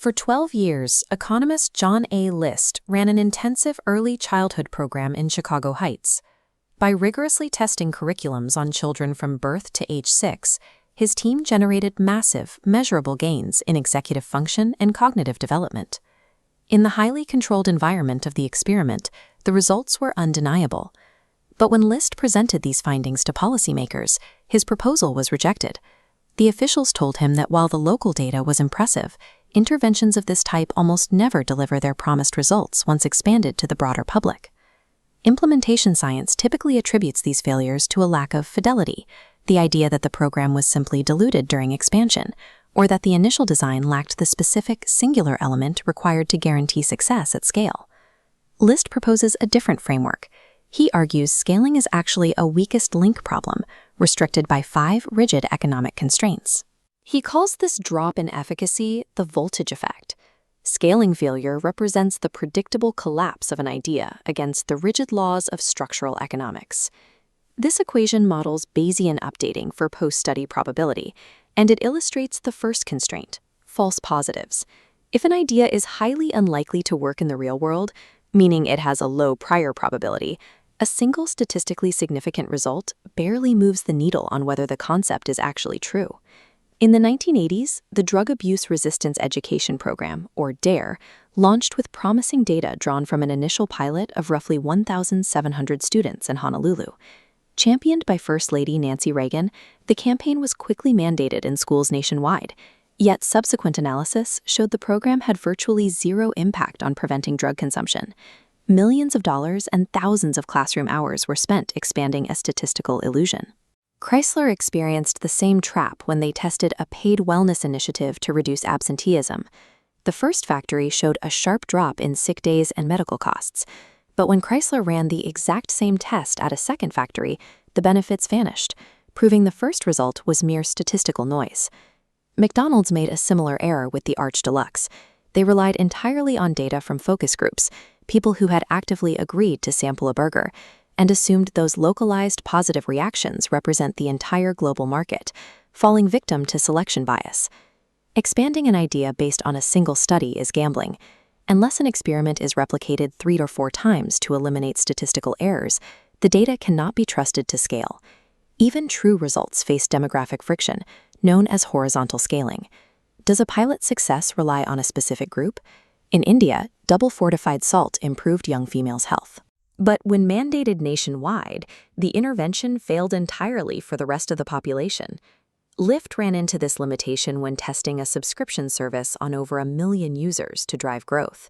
For 12 years, economist John A. List ran an intensive early childhood program in Chicago Heights. By rigorously testing curriculums on children from birth to age 6, his team generated massive, measurable gains in executive function and cognitive development. In the highly controlled environment of the experiment, the results were undeniable. But when List presented these findings to policymakers, his proposal was rejected. The officials told him that while the local data was impressive, interventions of this type almost never deliver their promised results once expanded to the broader public. Implementation science typically attributes these failures to a lack of fidelity, the idea that the program was simply diluted during expansion, or that the initial design lacked the specific, singular element required to guarantee success at scale. List proposes a different framework. He argues scaling is actually a weakest link problem, restricted by 5 rigid economic constraints. He calls this drop in efficacy the voltage effect. Scaling failure represents the predictable collapse of an idea against the rigid laws of structural economics. This equation models Bayesian updating for post-study probability, and it illustrates the first constraint, false positives. If an idea is highly unlikely to work in the real world, meaning it has a low prior probability, a single statistically significant result barely moves the needle on whether the concept is actually true. In the 1980s, the Drug Abuse Resistance Education Program, or DARE, launched with promising data drawn from an initial pilot of roughly 1,700 students in Honolulu. Championed by First Lady Nancy Reagan, the campaign was quickly mandated in schools nationwide, yet subsequent analysis showed the program had virtually zero impact on preventing drug consumption. Millions of dollars and thousands of classroom hours were spent expanding a statistical illusion. Chrysler experienced the same trap when they tested a paid wellness initiative to reduce absenteeism. The first factory showed a sharp drop in sick days and medical costs, but when Chrysler ran the exact same test at a second factory, the benefits vanished, proving the first result was mere statistical noise. McDonald's made a similar error with the Arch Deluxe. They relied entirely on data from focus groups, people who had actively agreed to sample a burger, and assumed those localized positive reactions represent the entire global market, falling victim to selection bias. Expanding an idea based on a single study is gambling. Unless an experiment is replicated 3 or 4 times to eliminate statistical errors, the data cannot be trusted to scale. Even true results face demographic friction, known as horizontal scaling. Does a pilot's success rely on a specific group? In India, double fortified salt improved young females' health. But when mandated nationwide, the intervention failed entirely for the rest of the population. Lyft ran into this limitation when testing a subscription service on over 1 million users to drive growth.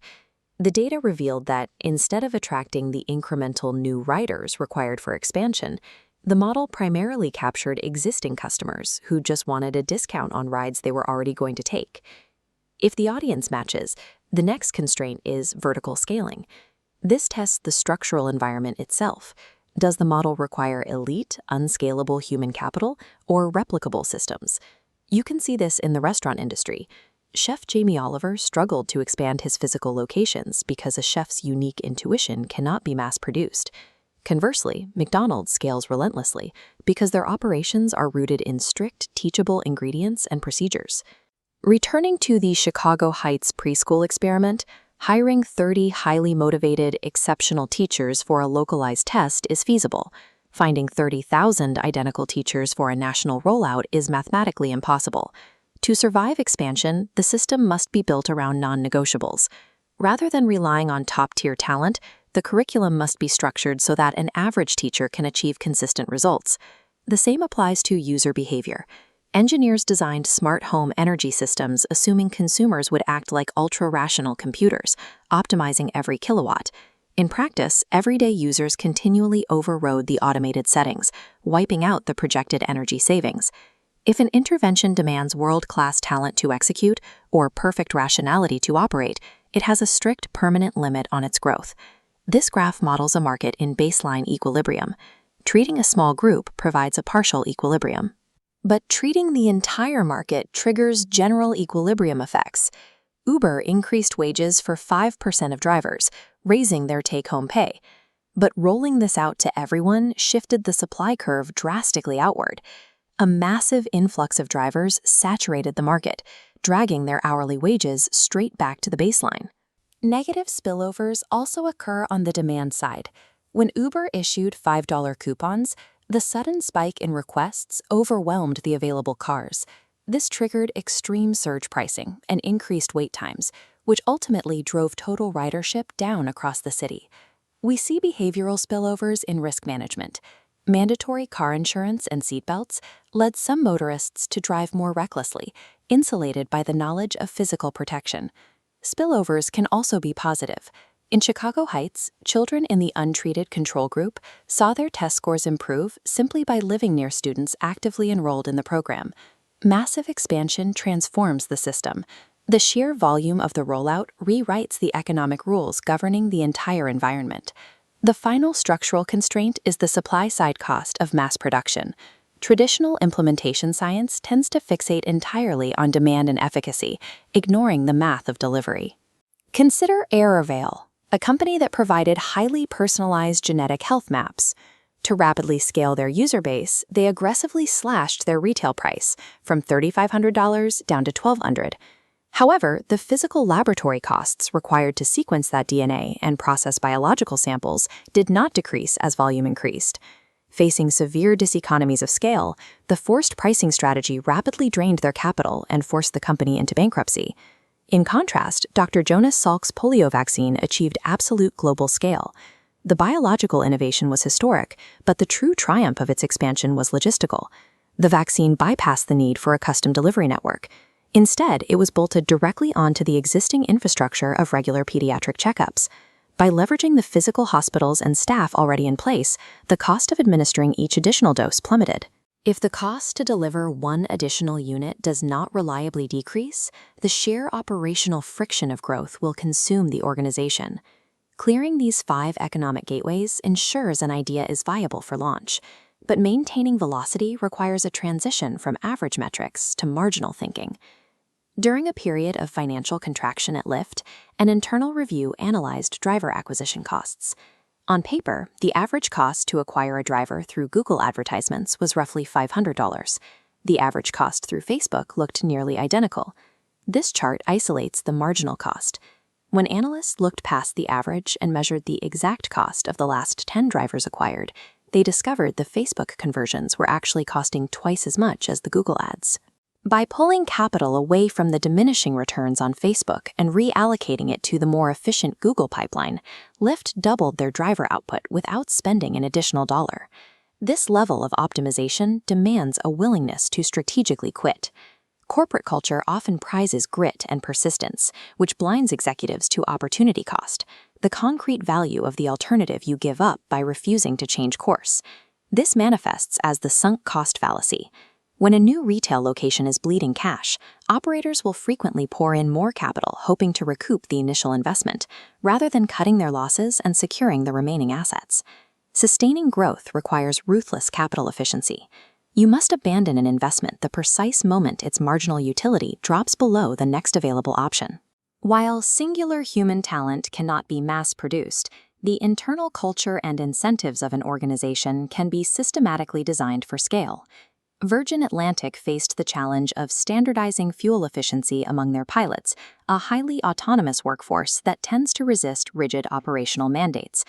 The data revealed that instead of attracting the incremental new riders required for expansion, the model primarily captured existing customers who just wanted a discount on rides they were already going to take. If the audience matches, the next constraint is vertical scaling. This tests the structural environment itself. Does the model require elite, unscalable human capital or replicable systems? You can see this in the restaurant industry. Chef Jamie Oliver struggled to expand his physical locations because a chef's unique intuition cannot be mass-produced. Conversely, McDonald's scales relentlessly because their operations are rooted in strict, teachable ingredients and procedures. Returning to the Chicago Heights preschool experiment, hiring 30 highly motivated, exceptional teachers for a localized test is feasible. Finding 30,000 identical teachers for a national rollout is mathematically impossible. To survive expansion, the system must be built around non-negotiables. Rather than relying on top-tier talent, the curriculum must be structured so that an average teacher can achieve consistent results. The same applies to user behavior. Engineers designed smart home energy systems assuming consumers would act like ultra-rational computers, optimizing every kilowatt. In practice, everyday users continually overrode the automated settings, wiping out the projected energy savings. If an intervention demands world-class talent to execute or perfect rationality to operate, it has a strict permanent limit on its growth. This graph models a market in baseline equilibrium. Treating a small group provides a partial equilibrium. But treating the entire market triggers general equilibrium effects. Uber increased wages for 5% of drivers, raising their take-home pay. But rolling this out to everyone shifted the supply curve drastically outward. A massive influx of drivers saturated the market, dragging their hourly wages straight back to the baseline. Negative spillovers also occur on the demand side. When Uber issued $5 coupons, the sudden spike in requests overwhelmed the available cars. This triggered extreme surge pricing and increased wait times, which ultimately drove total ridership down across the city. We see behavioral spillovers in risk management. Mandatory car insurance and seatbelts led some motorists to drive more recklessly, insulated by the knowledge of physical protection. Spillovers can also be positive. In Chicago Heights, children in the untreated control group saw their test scores improve simply by living near students actively enrolled in the program. Massive expansion transforms the system. The sheer volume of the rollout rewrites the economic rules governing the entire environment. The final structural constraint is the supply-side cost of mass production. Traditional implementation science tends to fixate entirely on demand and efficacy, ignoring the math of delivery. Consider Airavail, a company that provided highly personalized genetic health maps. To rapidly scale their user base, they aggressively slashed their retail price from $3,500 down to $1,200. However, the physical laboratory costs required to sequence that DNA and process biological samples did not decrease as volume increased. Facing severe diseconomies of scale, the forced pricing strategy rapidly drained their capital and forced the company into bankruptcy. In contrast, Dr. Jonas Salk's polio vaccine achieved absolute global scale. The biological innovation was historic, but the true triumph of its expansion was logistical. The vaccine bypassed the need for a custom delivery network. Instead, it was bolted directly onto the existing infrastructure of regular pediatric checkups. By leveraging the physical hospitals and staff already in place, the cost of administering each additional dose plummeted. If the cost to deliver one additional unit does not reliably decrease, the sheer operational friction of growth will consume the organization. Clearing these 5 economic gateways ensures an idea is viable for launch, but maintaining velocity requires a transition from average metrics to marginal thinking. During a period of financial contraction at Lyft, an internal review analyzed driver acquisition costs. On paper, the average cost to acquire a driver through Google advertisements was roughly $500. The average cost through Facebook looked nearly identical. This chart isolates the marginal cost. When analysts looked past the average and measured the exact cost of the last 10 drivers acquired, they discovered the Facebook conversions were actually costing twice as much as the Google ads. By pulling capital away from the diminishing returns on Facebook and reallocating it to the more efficient Google pipeline, Lyft doubled their driver output without spending an additional dollar. This level of optimization demands a willingness to strategically quit. Corporate culture often prizes grit and persistence, which blinds executives to opportunity cost, the concrete value of the alternative you give up by refusing to change course. This manifests as the sunk cost fallacy. When a new retail location is bleeding cash, operators will frequently pour in more capital hoping to recoup the initial investment, rather than cutting their losses and securing the remaining assets. Sustaining growth requires ruthless capital efficiency. You must abandon an investment the precise moment its marginal utility drops below the next available option. While singular human talent cannot be mass-produced, the internal culture and incentives of an organization can be systematically designed for scale. Virgin Atlantic faced the challenge of standardizing fuel efficiency among their pilots, a highly autonomous workforce that tends to resist rigid operational mandates.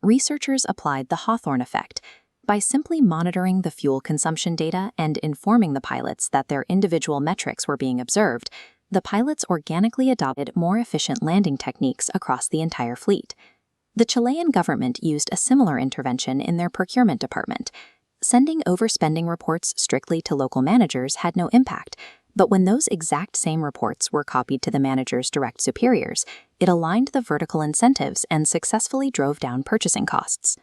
Researchers applied the Hawthorne effect. By simply monitoring the fuel consumption data and informing the pilots that their individual metrics were being observed, the pilots organically adopted more efficient landing techniques across the entire fleet. The Chilean government used a similar intervention in their procurement department. Sending overspending reports strictly to local managers had no impact, but when those exact same reports were copied to the manager's direct superiors, it aligned the vertical incentives and successfully drove down purchasing costs.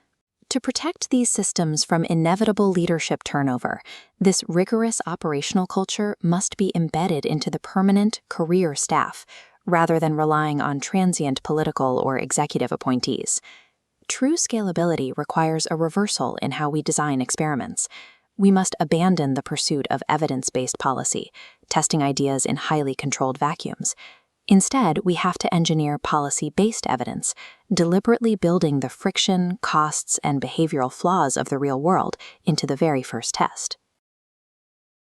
To protect these systems from inevitable leadership turnover, this rigorous operational culture must be embedded into the permanent career staff, rather than relying on transient political or executive appointees. True scalability requires a reversal in how we design experiments. We must abandon the pursuit of evidence-based policy, testing ideas in highly controlled vacuums. Instead, we have to engineer policy-based evidence, deliberately building the friction, costs, and behavioral flaws of the real world into the very first test.